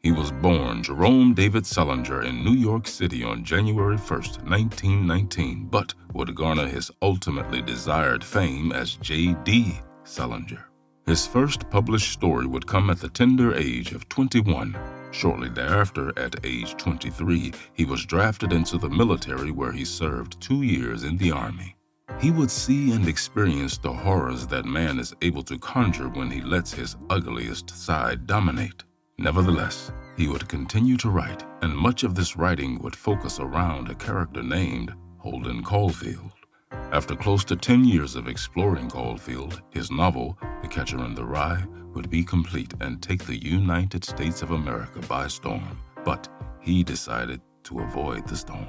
He was born Jerome David Salinger in New York City on January 1st, 1919, but would garner his ultimately desired fame as J.D. Salinger. His first published story would come at the tender age of 21. Shortly thereafter, at age 23, he was drafted into the military where he served 2 years in the Army. He would see and experience the horrors that man is able to conjure when he lets his ugliest side dominate. Nevertheless, he would continue to write, and much of this writing would focus around a character named Holden Caulfield. After close to 10 years of exploring Caulfield, his novel, The Catcher in the Rye, would be complete and take the United States of America by storm. But he decided to avoid the storm.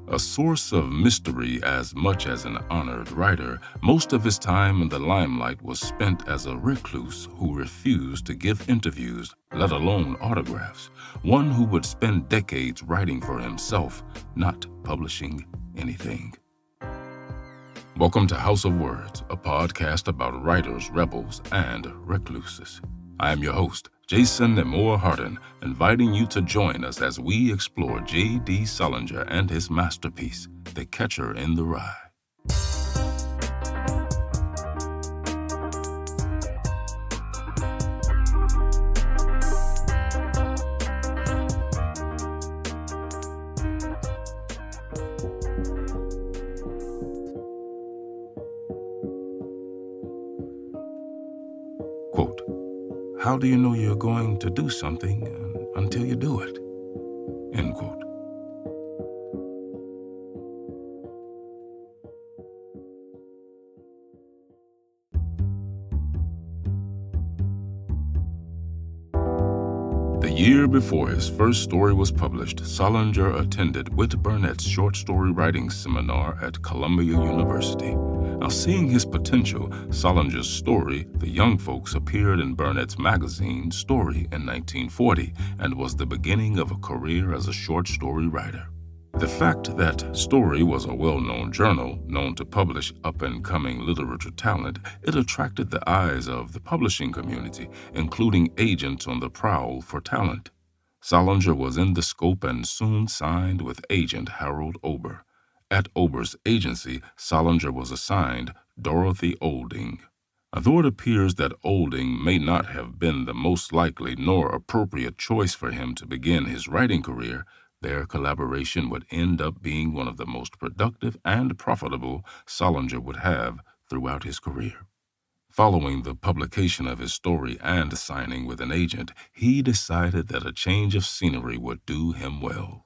A source of mystery as much as an honored writer, most of his time in the limelight was spent as a recluse who refused to give interviews, let alone autographs, one who would spend decades writing for himself, not publishing anything. Welcome to House of Words, a podcast about writers, rebels, and recluses. I am your host, Jason Nemore Hardin, inviting you to join us as we explore J.D. Salinger and his masterpiece, The Catcher in the Rye. Quote, "How do you know you're going to do something until you do it?" End quote. The year before his first story was published, Salinger attended Whit Burnett's short story writing seminar at Columbia University. Now, seeing his potential, Salinger's story, The Young Folks, appeared in Burnett's magazine, Story, in 1940 and was the beginning of a career as a short story writer. The fact that Story was a well-known journal known to publish up-and-coming literature talent, it attracted the eyes of the publishing community, including agents on the prowl for talent. Salinger was in the scope and soon signed with agent Harold Ober. At Ober's agency, Salinger was assigned Dorothy Olding. Although it appears that Olding may not have been the most likely nor appropriate choice for him to begin his writing career, their collaboration would end up being one of the most productive and profitable Salinger would have throughout his career. Following the publication of his story and signing with an agent, he decided that a change of scenery would do him well.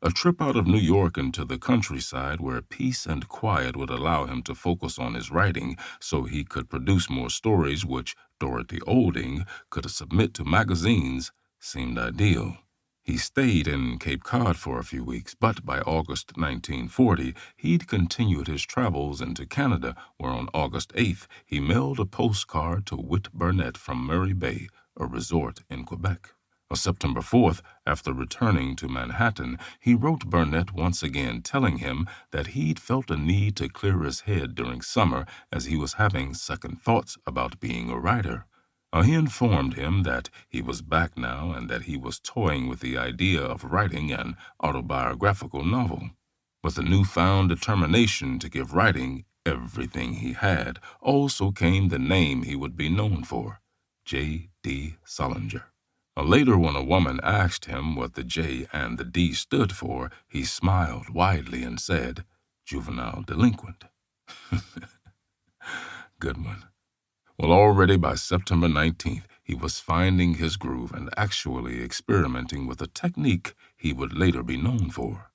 A trip out of New York into the countryside where peace and quiet would allow him to focus on his writing so he could produce more stories which Dorothy Olding could submit to magazines seemed ideal. He stayed in Cape Cod for a few weeks, but by August 1940, he'd continued his travels into Canada, where on August 8th, he mailed a postcard to Whit Burnett from Murray Bay, a resort in Quebec. On September 4th, after returning to Manhattan, he wrote Burnett once again telling him that he'd felt a need to clear his head during summer as he was having second thoughts about being a writer. He informed him that he was back now and that he was toying with the idea of writing an autobiographical novel. With a newfound determination to give writing everything he had, also came the name he would be known for, J.D. Salinger. Later, when a woman asked him what the J and the D stood for, he smiled widely and said, "Juvenile delinquent." Good one. Well, already by September 19th, he was finding his groove and actually experimenting with a technique he would later be known for.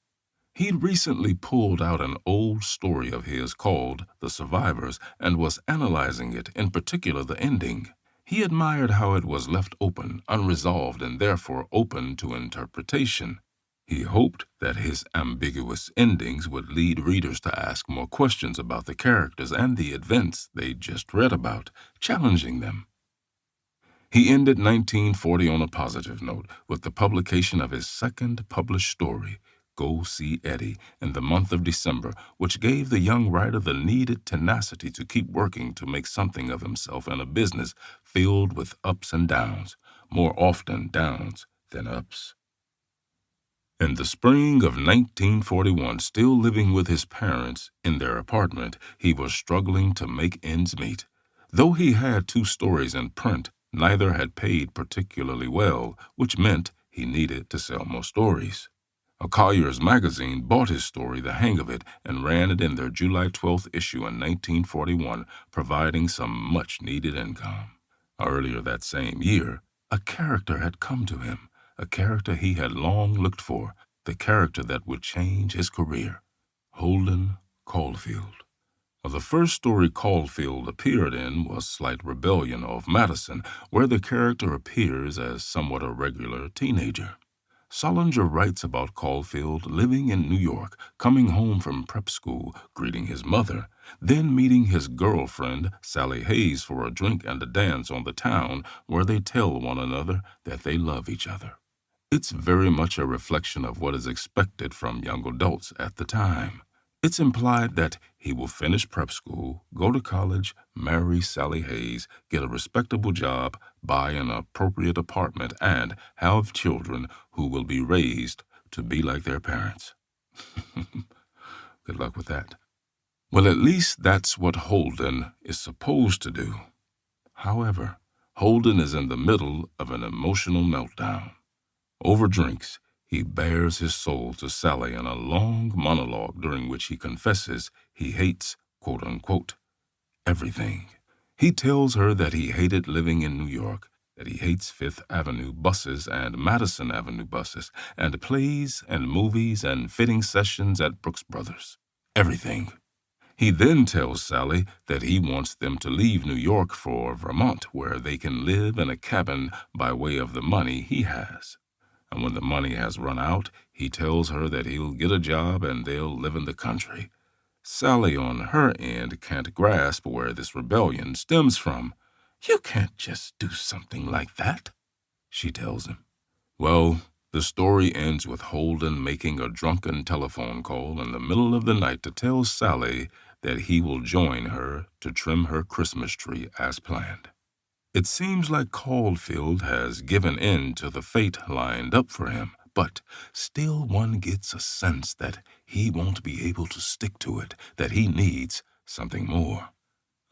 He'd recently pulled out an old story of his called The Survivors and was analyzing it, in particular the ending. He admired how it was left open, unresolved, and therefore open to interpretation. He hoped that his ambiguous endings would lead readers to ask more questions about the characters and the events they'd just read about, challenging them. He ended 1940 on a positive note with the publication of his second published story, Go See Eddie, in the month of December, which gave the young writer the needed tenacity to keep working to make something of himself in a business filled with ups and downs, more often downs, than ups. In the spring of 1941, still living with his parents in their apartment, he was struggling to make ends meet. Though he had 2 stories in print, neither had paid particularly well, which meant he needed to sell more stories. A Collier's magazine bought his story, The Hang of It, and ran it in their July 12th issue in 1941, providing some much-needed income. Earlier that same year, a character had come to him, a character he had long looked for, the character that would change his career, Holden Caulfield. The first story Caulfield appeared in was Slight Rebellion of Madison, where the character appears as somewhat a regular teenager. Salinger writes about Caulfield living in New York, coming home from prep school, greeting his mother, then meeting his girlfriend, Sally Hayes, for a drink and a dance on the town where they tell one another that they love each other. It's very much a reflection of what is expected from young adults at the time. It's implied that he will finish prep school, go to college, marry Sally Hayes, get a respectable job, buy an appropriate apartment, and have children who will be raised to be like their parents. Good luck with that. Well, at least that's what Holden is supposed to do. However, Holden is in the middle of an emotional meltdown. Over drinks, he bares his soul to Sally in a long monologue during which he confesses he hates, quote-unquote, everything. He tells her that he hated living in New York, that he hates Fifth Avenue buses and Madison Avenue buses, and plays and movies and fitting sessions at Brooks Brothers. Everything. He then tells Sally that he wants them to leave New York for Vermont, where they can live in a cabin by way of the money he has. And when the money has run out, he tells her that he'll get a job and they'll live in the country. Sally, on her end, can't grasp where this rebellion stems from. "You can't just do something like that," she tells him. Well, the story ends with Holden making a drunken telephone call in the middle of the night to tell Sally that he will join her to trim her Christmas tree as planned. It seems like Caulfield has given in to the fate lined up for him, but still one gets a sense that he won't be able to stick to it, that he needs something more.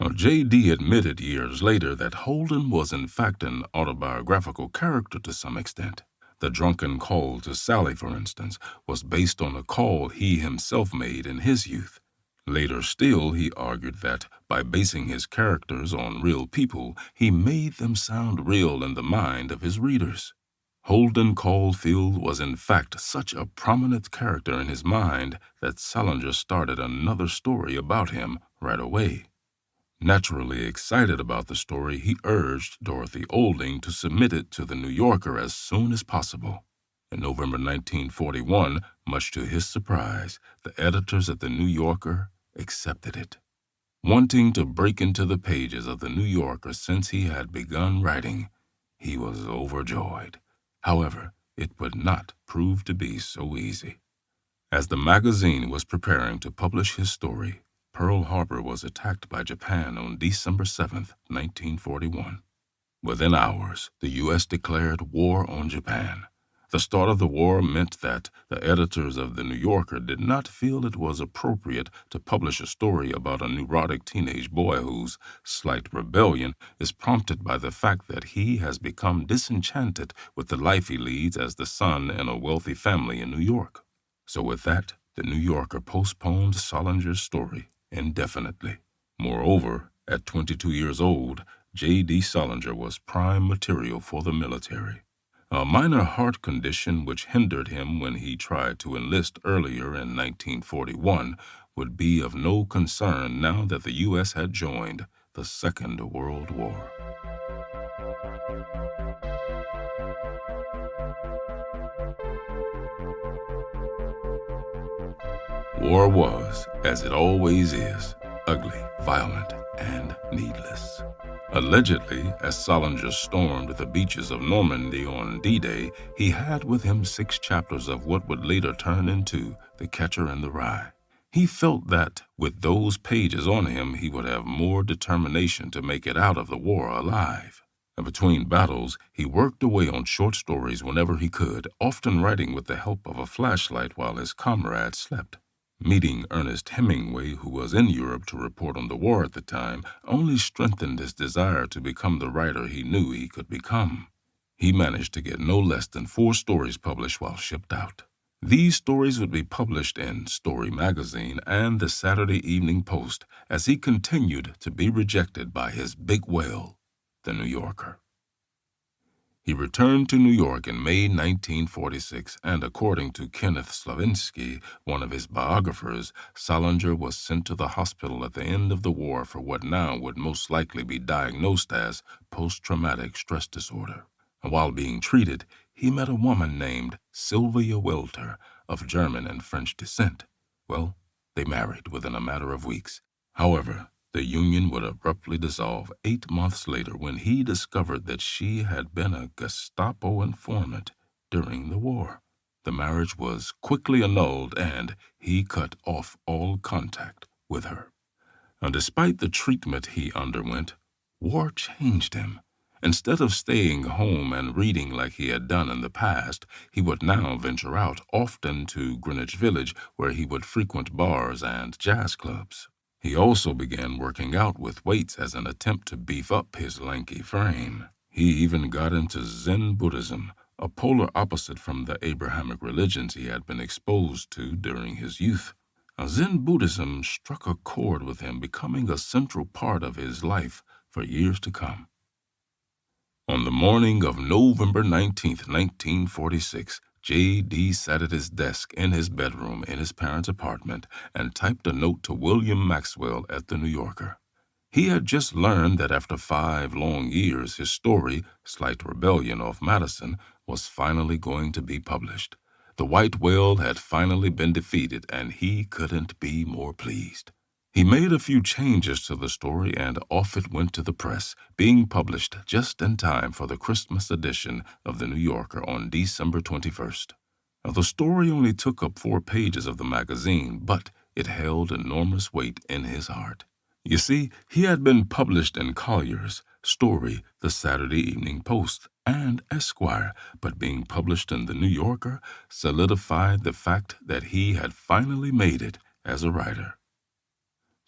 Now, J.D. admitted years later that Holden was in fact an autobiographical character to some extent. The drunken call to Sally, for instance, was based on a call he himself made in his youth. Later still, he argued that by basing his characters on real people, he made them sound real in the mind of his readers. Holden Caulfield was in fact such a prominent character in his mind that Salinger started another story about him right away. Naturally excited about the story, he urged Dorothy Olding to submit it to the New Yorker as soon as possible. In November 1941, much to his surprise, the editors at the New Yorker accepted it. Wanting to break into the pages of the New Yorker since he had begun writing, he was overjoyed. However, it would not prove to be so easy. As the magazine was preparing to publish his story, Pearl Harbor was attacked by Japan on December 7, 1941. Within hours, the U.S. declared war on Japan. The start of the war meant that the editors of the New Yorker did not feel it was appropriate to publish a story about a neurotic teenage boy whose slight rebellion is prompted by the fact that he has become disenchanted with the life he leads as the son in a wealthy family in New York. So with that, the New Yorker postponed Salinger's story indefinitely. Moreover, at 22 years old, J.D. Salinger was prime material for the military. A minor heart condition which hindered him when he tried to enlist earlier in 1941 would be of no concern now that the U.S. had joined the Second World War. War was, as it always is, ugly, violent, and needless. Allegedly, as Salinger stormed the beaches of Normandy on D-Day, he had with him 6 chapters of what would later turn into The Catcher in the Rye. He felt that, with those pages on him, he would have more determination to make it out of the war alive. And between battles, he worked away on short stories whenever he could, often writing with the help of a flashlight while his comrades slept. Meeting Ernest Hemingway, who was in Europe to report on the war at the time, only strengthened his desire to become the writer he knew he could become. He managed to get no less than 4 stories published while shipped out. These stories would be published in Story Magazine and the Saturday Evening Post as he continued to be rejected by his big whale, the New Yorker. He returned to New York in May 1946, and according to Kenneth Slavinsky, one of his biographers, Salinger was sent to the hospital at the end of the war for what now would most likely be diagnosed as post-traumatic stress disorder. And while being treated, he met a woman named Sylvia Welter, of German and French descent. Well, they married within a matter of weeks. However, the union would abruptly dissolve 8 months later when he discovered that she had been a Gestapo informant during the war. The marriage was quickly annulled and he cut off all contact with her. And despite the treatment he underwent, war changed him. Instead of staying home and reading like he had done in the past, he would now venture out, often to Greenwich Village, where he would frequent bars and jazz clubs. He also began working out with weights as an attempt to beef up his lanky frame. He even got into Zen Buddhism, a polar opposite from the Abrahamic religions he had been exposed to during his youth. Zen Buddhism struck a chord with him, becoming a central part of his life for years to come. On the morning of November 19, 1946, J.D. sat at his desk in his bedroom in his parents' apartment and typed a note to William Maxwell at the New Yorker. He had just learned that after 5 long years, his story, Slight Rebellion off Madison, was finally going to be published. The white whale had finally been defeated, and he couldn't be more pleased. He made a few changes to the story, and off it went to the press, being published just in time for the Christmas edition of the New Yorker on December 21st. Now, the story only took up 4 pages of the magazine, but it held enormous weight in his heart. You see, he had been published in Collier's, Story, the Saturday Evening Post, and Esquire, but being published in the New Yorker solidified the fact that he had finally made it as a writer.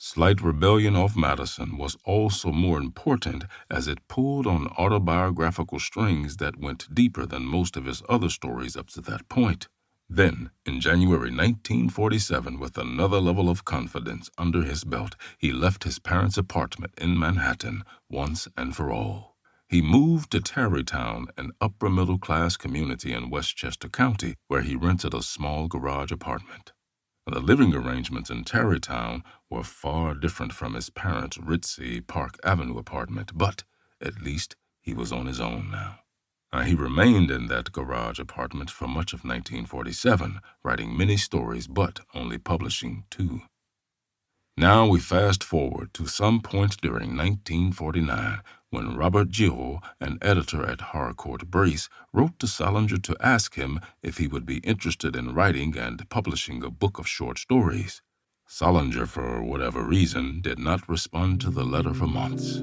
Slight Rebellion off Madison was also more important as it pulled on autobiographical strings that went deeper than most of his other stories up to that point. Then, in January 1947, with another level of confidence under his belt, he left his parents' apartment in Manhattan once and for all. He moved to Tarrytown, an upper-middle-class community in Westchester County, where he rented a small garage apartment. The living arrangements in Tarrytown were far different from his parents' ritzy Park Avenue apartment, but at least he was on his own now. He remained in that garage apartment for much of 1947, writing many stories but only publishing 2. Now we fast forward to some point during 1949 when Robert Gill, an editor at Harcourt Brace, wrote to Salinger to ask him if he would be interested in writing and publishing a book of short stories. Salinger, for whatever reason, did not respond to the letter for months.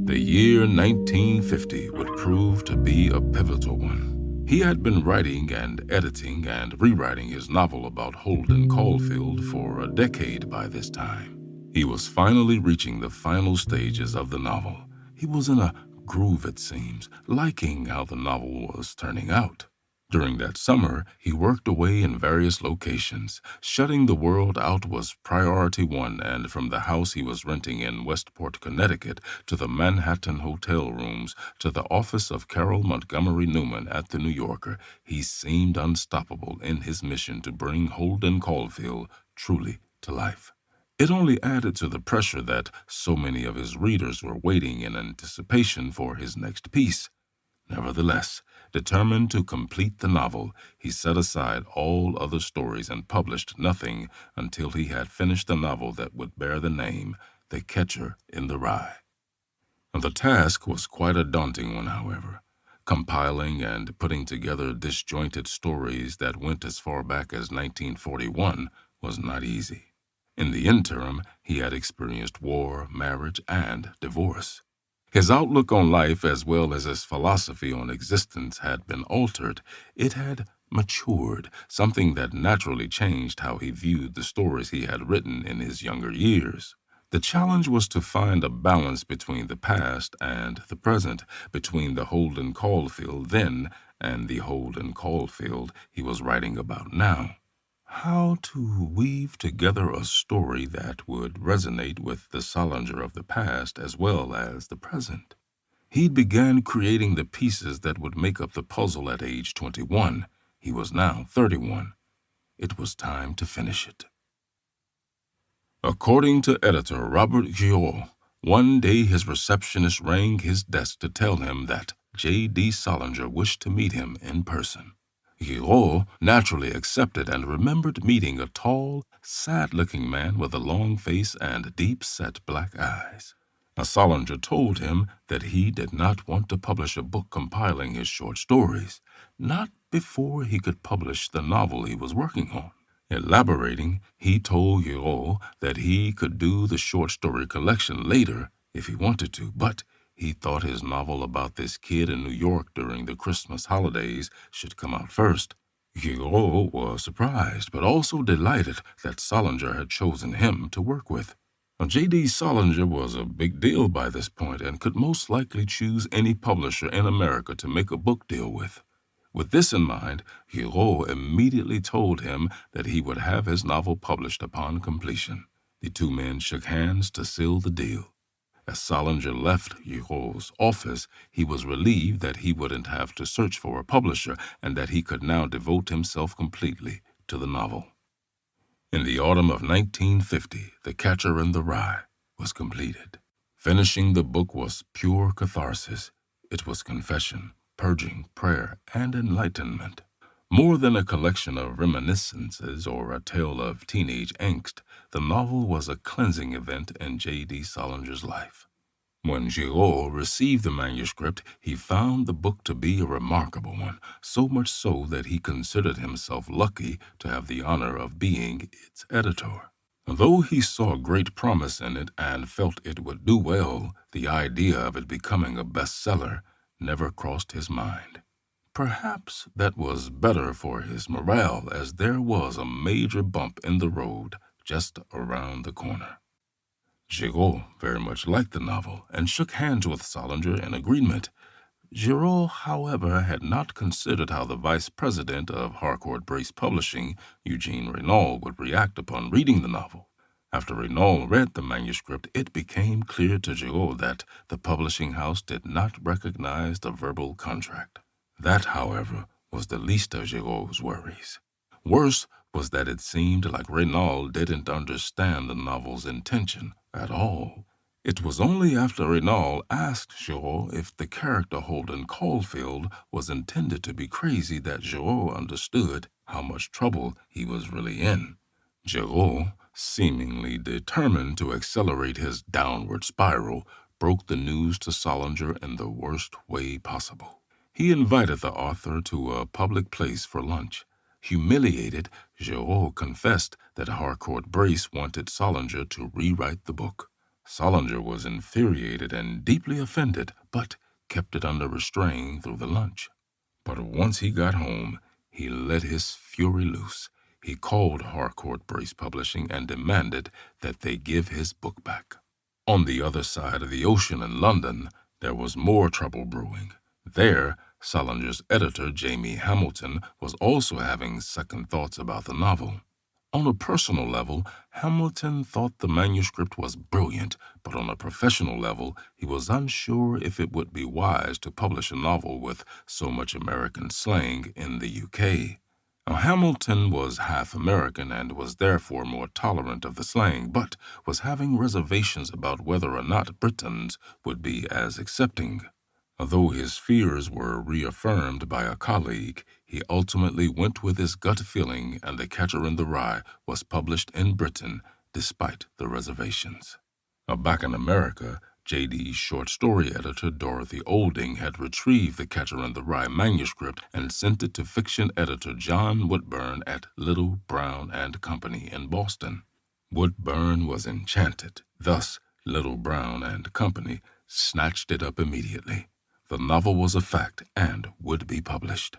The year 1950 would prove to be a pivotal one. He had been writing and editing and rewriting his novel about Holden Caulfield for a decade by this time. He was finally reaching the final stages of the novel. He was in a groove, it seems, liking how the novel was turning out. During that summer, he worked away in various locations. Shutting the world out was priority 1, and from the house he was renting in Westport, Connecticut, to the Manhattan hotel rooms, to the office of Carol Montgomery Newman at the New Yorker, he seemed unstoppable in his mission to bring Holden Caulfield truly to life. It only added to the pressure that so many of his readers were waiting in anticipation for his next piece. Nevertheless, determined to complete the novel, he set aside all other stories and published nothing until he had finished the novel that would bear the name The Catcher in the Rye. The task was quite a daunting one, however. Compiling and putting together disjointed stories that went as far back as 1941 was not easy. In the interim, he had experienced war, marriage, and divorce. His outlook on life as well as his philosophy on existence had been altered. It had matured, something that naturally changed how he viewed the stories he had written in his younger years. The challenge was to find a balance between the past and the present, between the Holden Caulfield then and the Holden Caulfield he was writing about now. How to weave together a story that would resonate with the Salinger of the past as well as the present. He began creating the pieces that would make up the puzzle at age 21. He was now 31. It was time to finish it. According to editor Robert Giraud, one day his receptionist rang his desk to tell him that J.D. Salinger wished to meet him in person. Giraud naturally accepted and remembered meeting a tall, sad-looking man with a long face and deep-set black eyes. Salinger told him that he did not want to publish a book compiling his short stories, not before he could publish the novel he was working on. Elaborating, he told Giraud that he could do the short story collection later if he wanted to, but he thought his novel about this kid in New York during the Christmas holidays should come out first. Giraud was surprised, but also delighted that Salinger had chosen him to work with. J.D. Salinger was a big deal by this point and could most likely choose any publisher in America to make a book deal with. With this in mind, Giraud immediately told him that he would have his novel published upon completion. The two men shook hands to seal the deal. As Salinger left Giraud's office, he was relieved that he wouldn't have to search for a publisher and that he could now devote himself completely to the novel. In the autumn of 1950, The Catcher in the Rye was completed. Finishing the book was pure catharsis. It was confession, purging, prayer, and enlightenment. More than a collection of reminiscences or a tale of teenage angst, the novel was a cleansing event in J.D. Salinger's life. When Giraud received the manuscript, he found the book to be a remarkable one, so much so that he considered himself lucky to have the honor of being its editor. Though he saw great promise in it and felt it would do well, the idea of it becoming a bestseller never crossed his mind. Perhaps that was better for his morale, as there was a major bump in the road just around the corner. Giraud very much liked the novel and shook hands with Salinger in agreement. Giraud, however, had not considered how the vice president of Harcourt Brace Publishing, Eugene Renault, would react upon reading the novel. After Renault read the manuscript, it became clear to Giraud that the publishing house did not recognize the verbal contract. That, however, was the least of Giraud's worries. Worse was that it seemed like Renault didn't understand the novel's intention at all. It was only after Renault asked Giraud if the character Holden Caulfield was intended to be crazy that Giraud understood how much trouble he was really in. Giraud, seemingly determined to accelerate his downward spiral, broke the news to Salinger in the worst way possible. He invited the author to a public place for lunch. Humiliated, Giraud confessed that Harcourt Brace wanted Salinger to rewrite the book. Salinger was infuriated and deeply offended, but kept it under restraint through the lunch. But once he got home, he let his fury loose. He called Harcourt Brace Publishing and demanded that they give his book back. On the other side of the ocean in London, there was more trouble brewing. There, Salinger's editor, Jamie Hamilton, was also having second thoughts about the novel. On a personal level, Hamilton thought the manuscript was brilliant, but on a professional level, he was unsure if it would be wise to publish a novel with so much American slang in the UK. Now, Hamilton was half American and was therefore more tolerant of the slang, but was having reservations about whether or not Britons would be as accepting. Although his fears were reaffirmed by a colleague, he ultimately went with his gut feeling, and The Catcher in the Rye was published in Britain despite the reservations. Back in America, J.D.'s short story editor, Dorothy Olding, had retrieved The Catcher in the Rye manuscript and sent it to fiction editor John Woodburn at Little, Brown and Company in Boston. Woodburn was enchanted. Thus, Little, Brown and Company snatched it up immediately. The novel was a fact and would be published.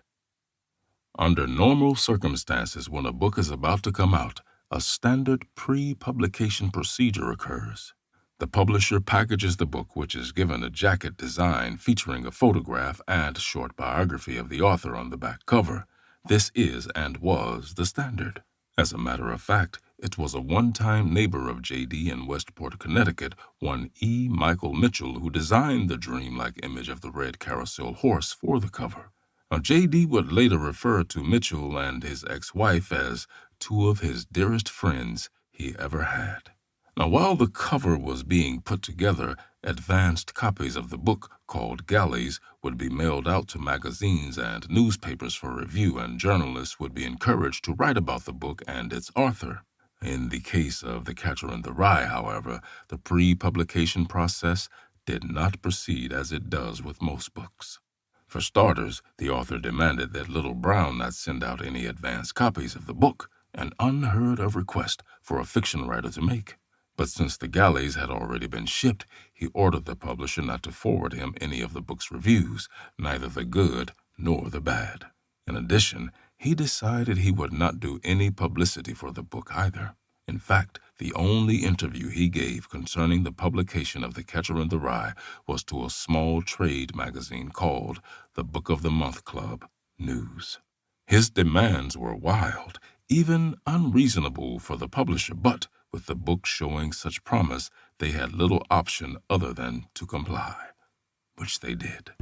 Under normal circumstances, when a book is about to come out, a standard pre-publication procedure occurs. The publisher packages the book, which is given a jacket design featuring a photograph and short biography of the author on the back cover. This is and was the standard. As a matter of fact, it was a one-time neighbor of J.D. in Westport, Connecticut, one E. Michael Mitchell, who designed the dreamlike image of the red carousel horse for the cover. Now, J.D. would later refer to Mitchell and his ex-wife as two of his dearest friends he ever had. Now, while the cover was being put together, advanced copies of the book, called galleys, would be mailed out to magazines and newspapers for review, and journalists would be encouraged to write about the book and its author. In the case of The Catcher in the Rye, however, the pre-publication process did not proceed as it does with most books. For starters, the author demanded that Little Brown not send out any advance copies of the book, an unheard of request for a fiction writer to make. But since the galleys had already been shipped, he ordered the publisher not to forward him any of the book's reviews, neither the good nor the bad. In addition, he decided he would not do any publicity for the book either. In fact, the only interview he gave concerning the publication of The Catcher in the Rye was to a small trade magazine called the Book of the Month Club News. His demands were wild, even unreasonable for the publisher, but with the book showing such promise, they had little option other than to comply, which they did.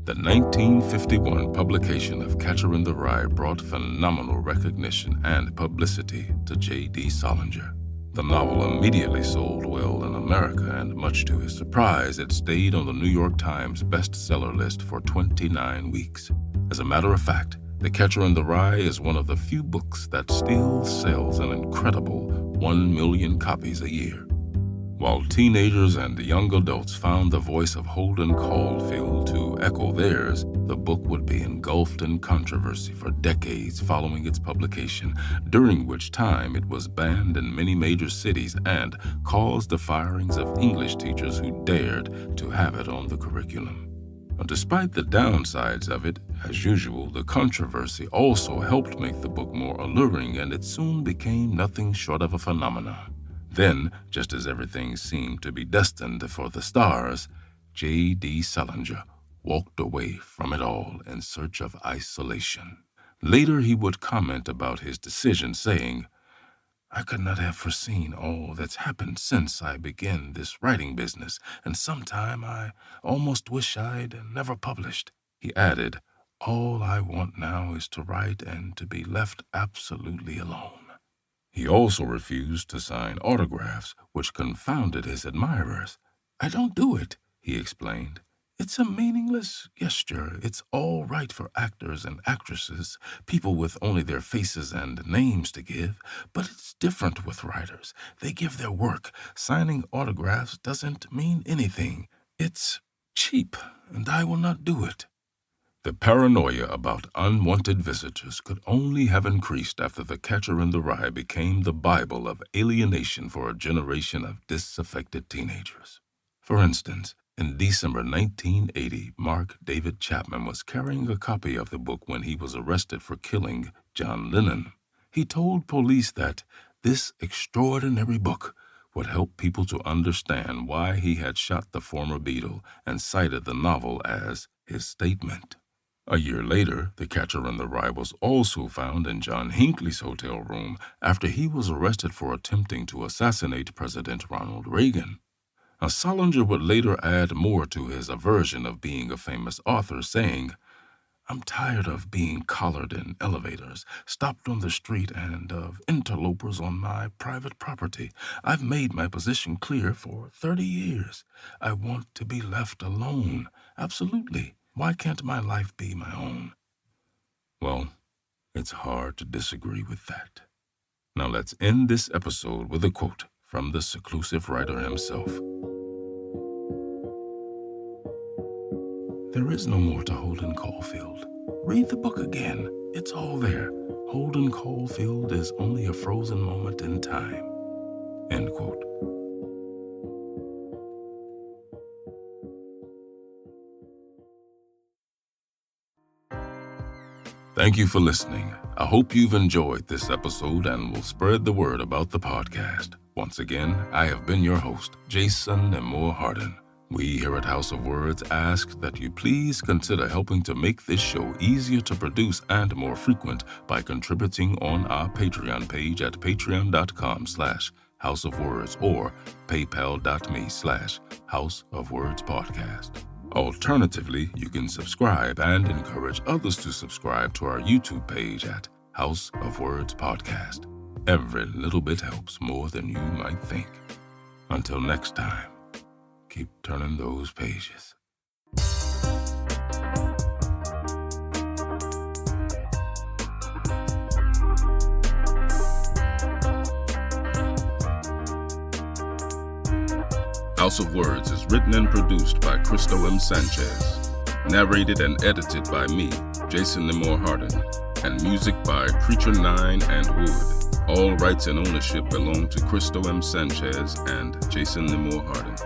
The 1951 publication of Catcher in the Rye brought phenomenal recognition and publicity to J.D. Salinger. The novel immediately sold well in America, and much to his surprise, it stayed on the New York Times bestseller list for 29 weeks. As a matter of fact, The Catcher in the Rye is one of the few books that still sells an incredible 1 million copies a year. While teenagers and young adults found the voice of Holden Caulfield to echo theirs, the book would be engulfed in controversy for decades following its publication, during which time it was banned in many major cities and caused the firings of English teachers who dared to have it on the curriculum. Despite the downsides of it, as usual, the controversy also helped make the book more alluring, and it soon became nothing short of a phenomenon. Then, just as everything seemed to be destined for the stars, J.D. Salinger walked away from it all in search of isolation. Later, he would comment about his decision, saying, "I could not have foreseen all that's happened since I began this writing business, and sometime I almost wish I'd never published." He added, "All I want now is to write and to be left absolutely alone." He also refused to sign autographs, which confounded his admirers. "I don't do it," he explained. "It's a meaningless gesture. It's all right for actors and actresses, people with only their faces and names to give, but it's different with writers. They give their work. Signing autographs doesn't mean anything. It's cheap, and I will not do it." The paranoia about unwanted visitors could only have increased after The Catcher in the Rye became the Bible of alienation for a generation of disaffected teenagers. For instance, in December 1980, Mark David Chapman was carrying a copy of the book when he was arrested for killing John Lennon. He told police that this extraordinary book would help people to understand why he had shot the former Beatle, and cited the novel as his statement. A year later, The Catcher in the Rye was also found in John Hinckley's hotel room after he was arrested for attempting to assassinate President Ronald Reagan. Now, Salinger would later add more to his aversion of being a famous author, saying, "I'm tired of being collared in elevators, stopped on the street, and of interlopers on my private property. I've made my position clear for 30 years. I want to be left alone. Absolutely. Why can't my life be my own?" Well, It's hard to disagree with that. Now let's end this episode with a quote from the seclusive writer himself. There is no more to Holden Caulfield. Read the book again. It's all there. Holden Caulfield is only a frozen moment in time. End quote. Thank you for listening. I hope you've enjoyed this episode and will spread the word about the podcast. Once again, I have been your host, Jason Nemore Harden. We here at House of Words ask that you please consider helping to make this show easier to produce and more frequent by contributing on our Patreon page at patreon.com/houseofwords or paypal.me/houseofwordspodcast. Alternatively, you can subscribe and encourage others to subscribe to our YouTube page at House of Words Podcast. Every little bit helps more than you might think. Until next time, keep turning those pages. House of Words is written and produced by Cristo M. Sanchez, narrated and edited by me, Jason Nemore Harden, and music by Creature 9 and Wood. All rights and ownership belong to Cristo M. Sanchez and Jason Nemore Harden.